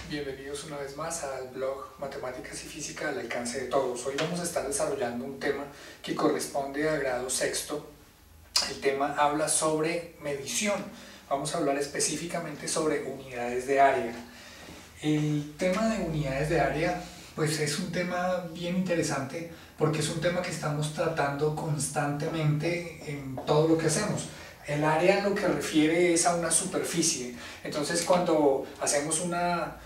Bienvenidos una vez más al blog Matemáticas y Física al alcance de todos. Hoy vamos a estar desarrollando un tema que corresponde a grado sexto. El tema habla sobre medición. Vamos a hablar específicamente sobre unidades de área. El tema de unidades de área pues es un tema bien interesante porque es un tema que estamos tratando constantemente en todo lo que hacemos. El área lo que refiere es a una superficie. Entonces cuando hacemos una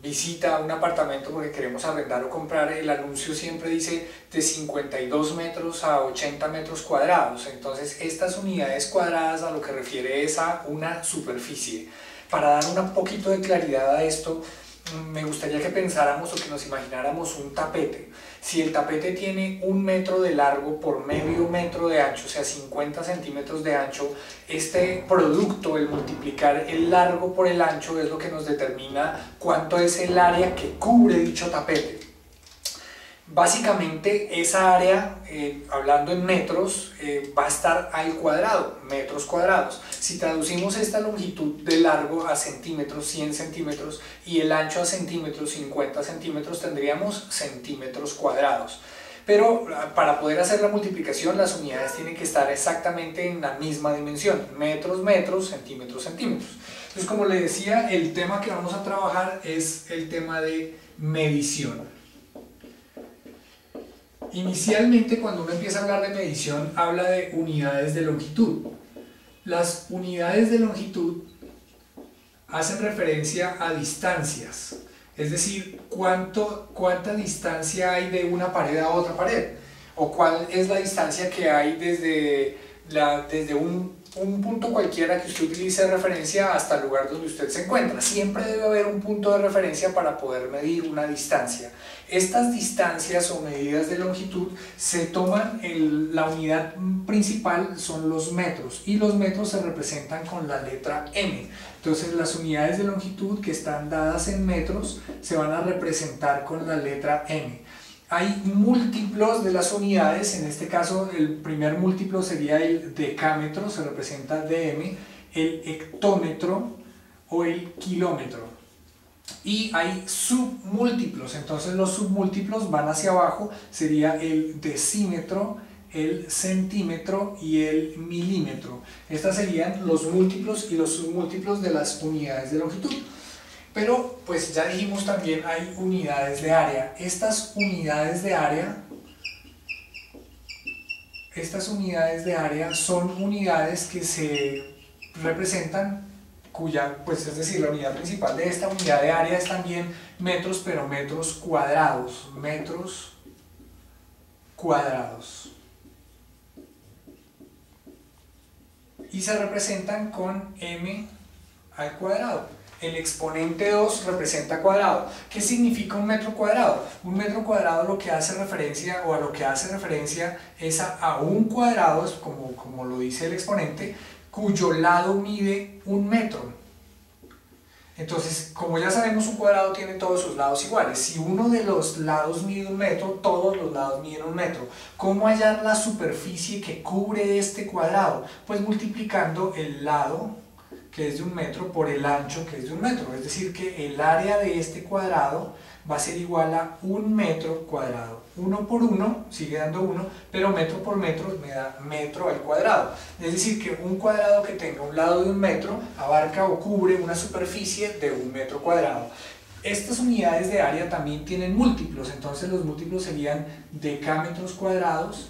visita a un apartamento porque queremos arrendar o comprar, el anuncio siempre dice de 52 metros a 80 metros cuadrados. Entonces estas unidades cuadradas a lo que refiere es a una superficie. Para dar un poquito de claridad a esto, me gustaría que pensáramos o que nos imagináramos un tapete. Si el tapete tiene 1 metro de largo por medio metro de ancho, o sea 50 centímetros de ancho, este producto, el multiplicar el largo por el ancho, es lo que nos determina cuánto es el área que cubre dicho tapete. Básicamente esa área, hablando en metros, va a estar al cuadrado, metros cuadrados. Si traducimos esta longitud de largo a centímetros, 100 centímetros, y el ancho a centímetros, 50 centímetros, tendríamos centímetros cuadrados. Pero para poder hacer la multiplicación, las unidades tienen que estar exactamente en la misma dimensión, metros, metros, centímetros, centímetros. Entonces, como les decía, el tema que vamos a trabajar es el tema de medición. Inicialmente, cuando uno empieza a hablar de medición, habla de unidades de longitud. Las unidades de longitud hacen referencia a distancias, es decir, cuánta distancia hay de una pared a otra pared, o cuál es la distancia que hay desde un punto cualquiera que usted utilice de referencia hasta el lugar donde usted se encuentra. Siempre debe haber un punto de referencia para poder medir una distancia. Estas distancias o medidas de longitud se toman, la unidad principal son los metros, y los metros se representan con la letra M. Entonces las unidades de longitud que están dadas en metros se van a representar con la letra M. Hay múltiplos de las unidades, en este caso el primer múltiplo sería el decámetro, se representa dm, el hectómetro o el kilómetro. Y hay submúltiplos, entonces los submúltiplos van hacia abajo, sería el decímetro, el centímetro y el milímetro. Estos serían los múltiplos y los submúltiplos de las unidades de longitud. Pero pues ya dijimos, también hay unidades de área. Estas unidades de área son unidades que se representan, pues es decir, la unidad principal de esta unidad de área es también metros, pero metros cuadrados. Y se representan con m al cuadrado. El exponente 2 representa cuadrado. ¿Qué significa un metro cuadrado? Un metro cuadrado lo que hace referencia, o a lo que hace referencia, es a un cuadrado, es como lo dice el exponente, cuyo lado mide 1 metro. Entonces, como ya sabemos, un cuadrado tiene todos sus lados iguales. Si uno de los lados mide 1 metro, todos los lados miden 1 metro. ¿Cómo hallar la superficie que cubre este cuadrado? Pues multiplicando el lado, que es de 1 metro, por el ancho, que es de 1 metro. Es decir, que el área de este cuadrado va a ser igual a 1 metro cuadrado. 1 por 1 sigue dando 1, pero metro por metro me da metro al cuadrado. Es decir, que un cuadrado que tenga un lado de 1 metro abarca o cubre una superficie de 1 metro cuadrado. Estas unidades de área también tienen múltiplos, entonces los múltiplos serían decámetros cuadrados,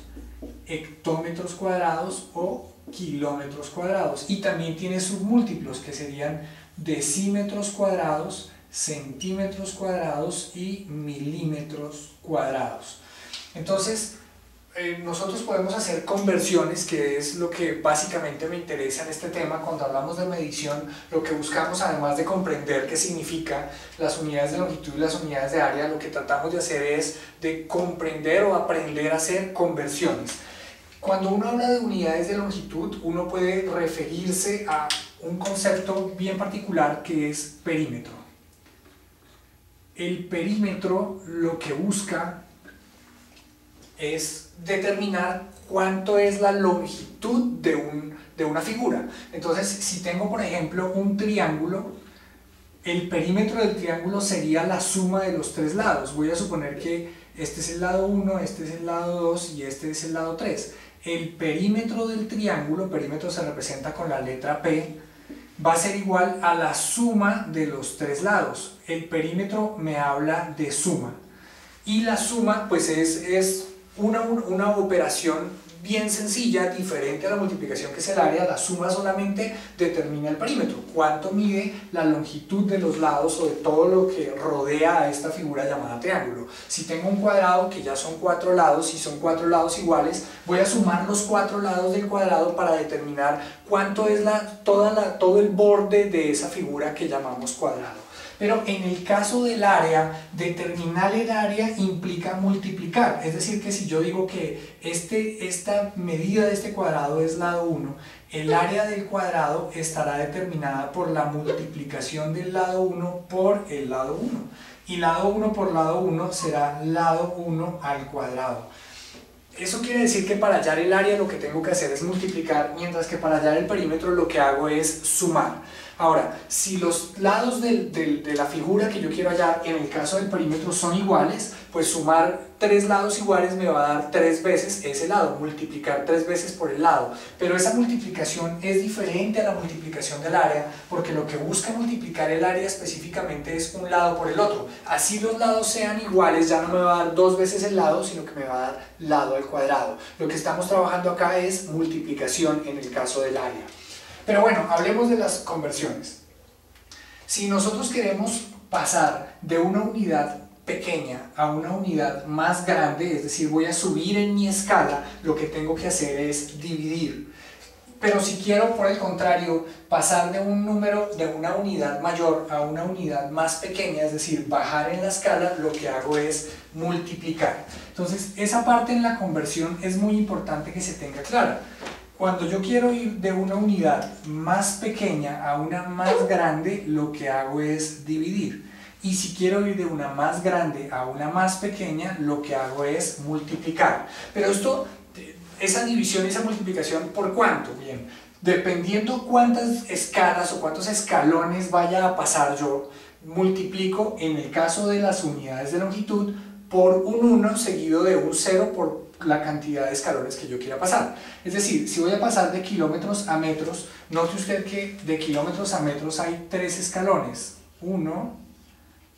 hectómetros cuadrados o kilómetros cuadrados. Y también tiene submúltiplos, que serían decímetros cuadrados, centímetros cuadrados y milímetros cuadrados. Entonces nosotros podemos hacer conversiones, que es lo que básicamente me interesa en este tema. Cuando hablamos de medición, lo que buscamos, además de comprender qué significa las unidades de longitud y las unidades de área, lo que tratamos de hacer es de comprender o aprender a hacer conversiones. Cuando uno habla de unidades de longitud, uno puede referirse a un concepto bien particular, que es perímetro. El perímetro lo que busca es determinar cuánto es la longitud de una figura. Entonces, si tengo, por ejemplo, un triángulo, el perímetro del triángulo sería la suma de los tres lados. Voy a suponer que este es el lado 1, este es el lado 2 y este es el lado 3. El perímetro del triángulo, perímetro se representa con la letra P, va a ser igual a la suma de los tres lados. El perímetro me habla de suma. Y la suma pues es una operación bien sencilla, diferente a la multiplicación que es el área. La suma solamente determina el perímetro, cuánto mide la longitud de los lados o de todo lo que rodea a esta figura llamada triángulo. Si tengo un cuadrado que ya son 4 lados, y son 4 lados iguales, voy a sumar los 4 lados del cuadrado para determinar cuánto es todo el borde de esa figura que llamamos cuadrado. Pero en el caso del área, determinar el área implica multiplicar. Es decir, que si yo digo que esta medida de este cuadrado es lado 1, el área del cuadrado estará determinada por la multiplicación del lado 1 por el lado 1. Y lado 1 por lado 1 será lado 1 al cuadrado. Eso quiere decir que para hallar el área lo que tengo que hacer es multiplicar, mientras que para hallar el perímetro lo que hago es sumar. Ahora, si los lados de la figura que yo quiero hallar en el caso del perímetro son iguales, pues sumar 3 lados iguales me va a dar 3 veces ese lado, multiplicar 3 veces por el lado. Pero esa multiplicación es diferente a la multiplicación del área, porque lo que busca multiplicar el área específicamente es un lado por el otro. Así los lados sean iguales, ya no me va a dar 2 veces el lado, sino que me va a dar lado al cuadrado. Lo que estamos trabajando acá es multiplicación en el caso del área. Pero bueno, hablemos de las conversiones. Si nosotros queremos pasar de una unidad pequeña a una unidad más grande, es decir, voy a subir en mi escala, lo que tengo que hacer es dividir. Pero si quiero, por el contrario, pasar de un número, de una unidad mayor a una unidad más pequeña, es decir, bajar en la escala, lo que hago es multiplicar. Entonces, esa parte en la conversión es muy importante que se tenga clara. Cuando yo quiero ir de una unidad más pequeña a una más grande, lo que hago es dividir. Y si quiero ir de una más grande a una más pequeña, lo que hago es multiplicar. Pero esa división, esa multiplicación, ¿por cuánto? Bien, dependiendo cuántas escalas o cuántos escalones vaya a pasar yo, multiplico en el caso de las unidades de longitud por un 1 seguido de un 0 por la cantidad de escalones que yo quiera pasar. Es decir, si voy a pasar de kilómetros a metros, note usted que de kilómetros a metros hay 3 escalones. 1,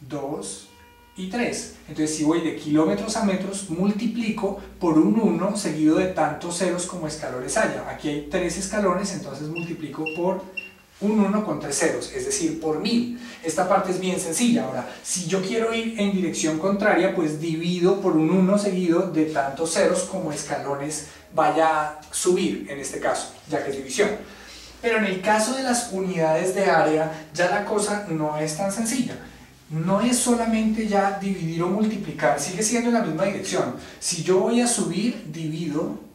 2 y 3. Entonces si voy de kilómetros a metros, multiplico por un 1 seguido de tantos ceros como escalones haya. Aquí hay 3 escalones, entonces multiplico por un 1 con 3 ceros, es decir, por 1000. Esta parte es bien sencilla. Ahora, si yo quiero ir en dirección contraria, pues divido por un 1 seguido de tantos ceros como escalones vaya a subir, en este caso, ya que es división. Pero en el caso de las unidades de área, ya la cosa no es tan sencilla. No es solamente ya dividir o multiplicar, sigue siendo en la misma dirección. Si yo voy a subir, divido,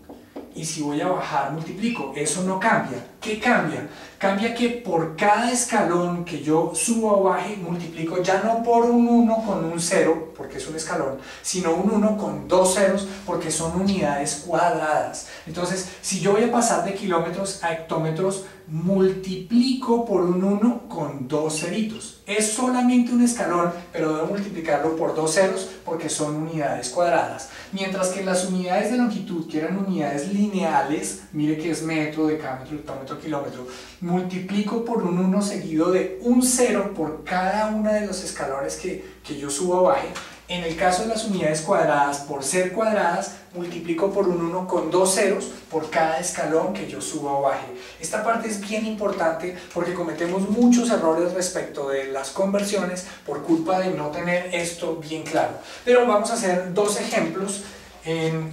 y si voy a bajar, multiplico. Eso no cambia. ¿Qué cambia? Cambia que por cada escalón que yo suba o baje, multiplico ya no por un 1 con un 0, porque es un escalón, sino un 1 con 2 ceros, porque son unidades cuadradas. Entonces, si yo voy a pasar de kilómetros a hectómetros, multiplico por un 1 con 2 ceritos. Es solamente un escalón, pero debo multiplicarlo por 2 ceros porque son unidades cuadradas. Mientras que las unidades de longitud, que eran unidades lineales, mire que es metro, decámetro, hectómetro, kilómetro, multiplico por un 1 seguido de un 0 por cada uno de los escalones que yo suba o baje. En el caso de las unidades cuadradas, por ser cuadradas, multiplico por un 1 con 2 ceros por cada escalón que yo suba o baje. Esta parte es bien importante porque cometemos muchos errores respecto de las conversiones por culpa de no tener esto bien claro. Pero vamos a hacer dos ejemplos. En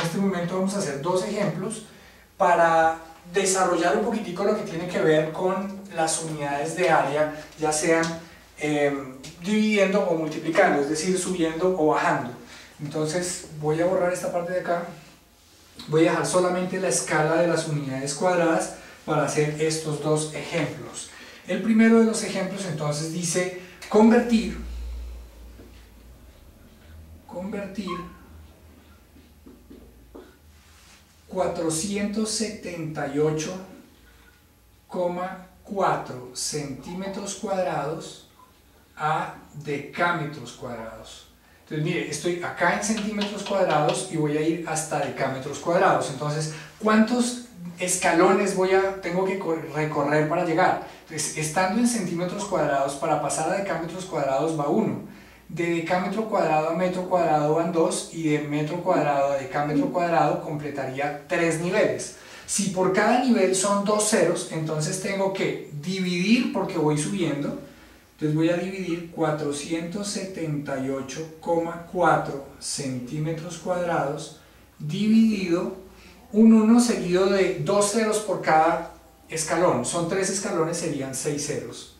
este momento vamos a hacer dos ejemplos para desarrollar un poquitico lo que tiene que ver con las unidades de área, ya sean dividiendo o multiplicando, es decir, subiendo o bajando. Entonces voy a borrar esta parte de acá, voy a dejar solamente la escala de las unidades cuadradas para hacer estos dos ejemplos. El primero de los ejemplos entonces dice convertir 478,4 centímetros cuadrados a decámetros cuadrados. Entonces mire, estoy acá en centímetros cuadrados y voy a ir hasta decámetros cuadrados. Entonces, ¿cuántos escalones tengo que recorrer para llegar? Entonces, estando en centímetros cuadrados, para pasar a decámetros cuadrados va 1. De decámetro cuadrado a metro cuadrado van 2 y de metro cuadrado a decámetro cuadrado completaría 3 niveles. Si por cada nivel son 2 ceros, entonces tengo que dividir porque voy subiendo. Entonces voy a dividir 478,4 centímetros cuadrados dividido un 1 seguido de 2 ceros por cada escalón. Son 3 escalones, serían 6 ceros.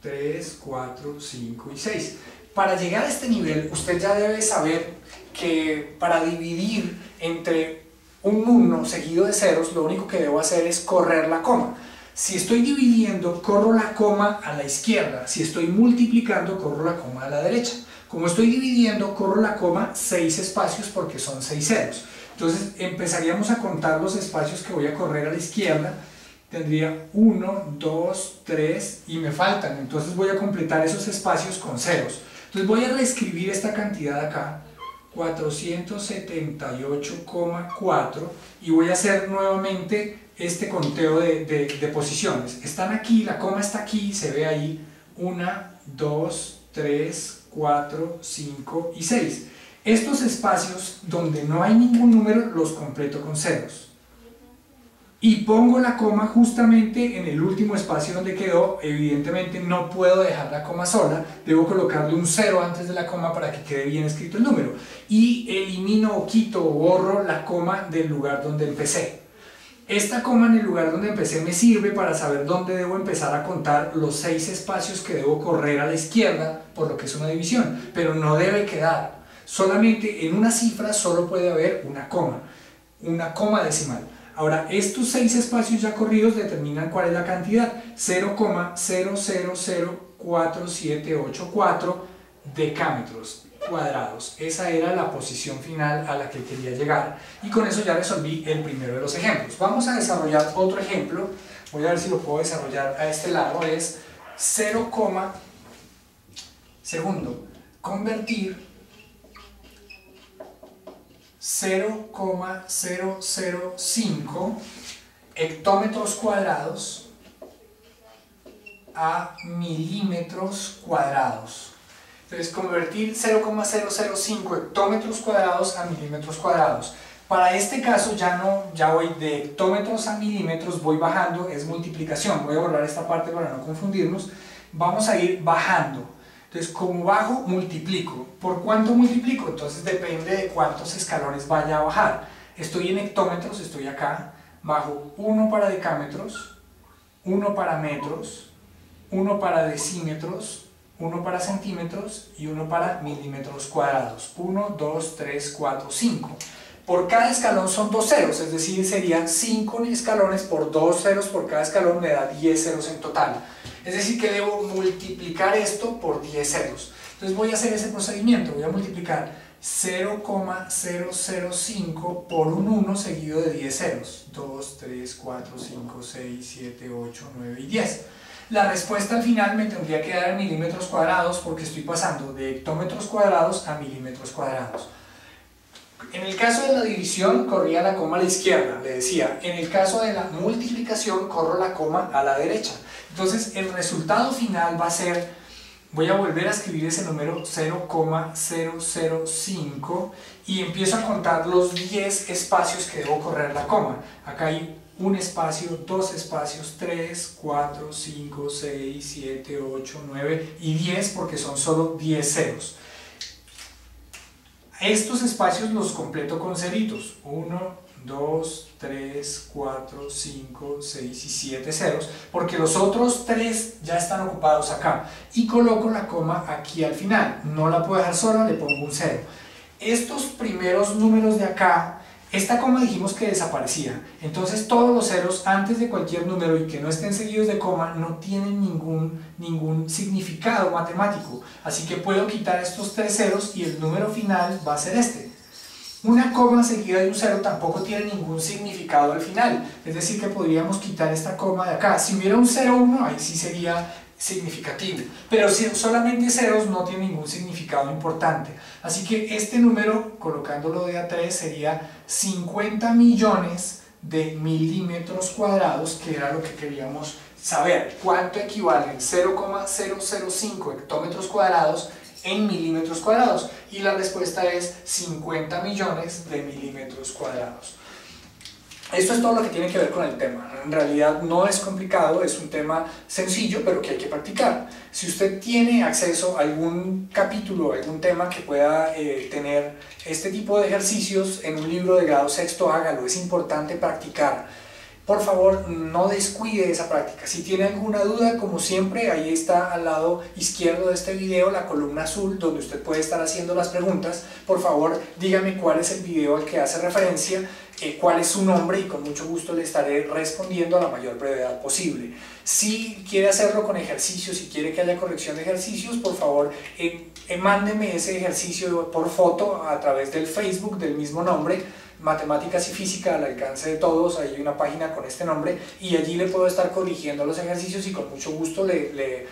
3, 4, 5 y 6. Para llegar a este nivel, usted ya debe saber que para dividir entre un 1 seguido de ceros, lo único que debo hacer es correr la coma. Si estoy dividiendo, corro la coma a la izquierda. Si estoy multiplicando, corro la coma a la derecha. Como estoy dividiendo, corro la coma 6 espacios porque son 6 ceros. Entonces empezaríamos a contar los espacios que voy a correr a la izquierda. Tendría 1, 2, 3 y me faltan. Entonces voy a completar esos espacios con ceros. Entonces voy a reescribir esta cantidad acá, 478,4, y voy a hacer nuevamente este conteo de posiciones. Están aquí, la coma está aquí, se ve ahí 1, 2, 3, 4, 5 y 6. Estos espacios donde no hay ningún número los completo con ceros. Y pongo la coma justamente en el último espacio donde quedó. Evidentemente no puedo dejar la coma sola, debo colocarle un 0 antes de la coma para que quede bien escrito el número. Y elimino o quito o borro la coma del lugar donde empecé. Esta coma en el lugar donde empecé me sirve para saber dónde debo empezar a contar los 6 espacios que debo correr a la izquierda, por lo que es una división, pero no debe quedar. Solamente en una cifra solo puede haber una coma decimal. Ahora, estos 6 espacios ya corridos determinan cuál es la cantidad, 0,00047884 decámetros cuadrados. Esa era la posición final a la que quería llegar y con eso ya resolví el primero de los ejemplos. Vamos a desarrollar otro ejemplo, voy a ver si lo puedo desarrollar a este lado, es convertir 0,005 hectómetros cuadrados a milímetros cuadrados. Entonces, convertir 0,005 hectómetros cuadrados a milímetros cuadrados. Para este caso ya voy de hectómetros a milímetros, voy bajando, es multiplicación. Voy a borrar esta parte para no confundirnos. Vamos a ir bajando. Entonces, como bajo, multiplico. ¿Por cuánto multiplico? Entonces depende de cuántos escalones vaya a bajar. Estoy en hectómetros, estoy acá. Bajo 1 para decámetros, 1 para metros, 1 para decímetros, 1 para centímetros y 1 para milímetros cuadrados. 1, 2, 3, 4, 5. Por cada escalón son 2 ceros, es decir, serían 5 escalones por 2 ceros por cada escalón, me da 10 ceros en total. Es decir, que debo multiplicar esto por 10 ceros. Entonces voy a hacer ese procedimiento, voy a multiplicar 0,005 por un 1 seguido de 10 ceros. 2, 3, 4, 5, 6, 7, 8, 9 y 10. La respuesta al final me tendría que dar en milímetros cuadrados porque estoy pasando de hectómetros cuadrados a milímetros cuadrados. En el caso de la división corría la coma a la izquierda, le decía. En el caso de la multiplicación corro la coma a la derecha. Entonces el resultado final va a ser, voy a volver a escribir ese número 0,005 y empiezo a contar los 10 espacios que debo correr la coma. Acá hay un espacio, 2 espacios, 3, 4, 5, 6, 7, 8, 9 y 10 porque son solo 10 ceros. Estos espacios los completo con ceritos, 1, 2, 3, 4, 5, 6 y 7 ceros, porque los otros 3 ya están ocupados acá. Y coloco la coma aquí al final, no la puedo dejar sola, le pongo un 0. Estos primeros números de acá, esta coma dijimos que desaparecía, entonces todos los ceros antes de cualquier número y que no estén seguidos de coma no tienen ningún significado matemático, así que puedo quitar estos 3 ceros y el número final va a ser este. Una coma seguida de un 0 tampoco tiene ningún significado al final, es decir que podríamos quitar esta coma de acá. Si hubiera un 0,1 ahí sí sería significativo, pero si solamente ceros no tiene ningún significado importante. Así que este número, colocándolo de a 3, sería 50 millones de milímetros cuadrados, que era lo que queríamos saber. ¿Cuánto equivalen 0,005 hectómetros cuadrados en milímetros cuadrados? Y la respuesta es 50 millones de milímetros cuadrados. Esto es todo lo que tiene que ver con el tema. En realidad no es complicado, es un tema sencillo, pero que hay que practicar. Si usted tiene acceso a algún capítulo, algún tema que pueda tener este tipo de ejercicios en un libro de grado sexto, hágalo. Es importante practicar. Por favor, no descuide esa práctica. Si tiene alguna duda, como siempre, ahí está al lado izquierdo de este video la columna azul donde usted puede estar haciendo las preguntas. Por favor, dígame cuál es el video al que hace referencia, cuál es su nombre, y con mucho gusto le estaré respondiendo a la mayor brevedad posible. Si quiere hacerlo con ejercicios, si quiere que haya corrección de ejercicios, por favor, mándeme ese ejercicio por foto a través del Facebook del mismo nombre, Matemáticas y Física al alcance de todos. Hay una página con este nombre y allí le puedo estar corrigiendo los ejercicios y con mucho gusto le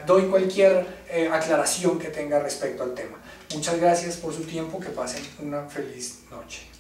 doy cualquier aclaración que tenga respecto al tema. Muchas gracias por su tiempo, que pasen una feliz noche.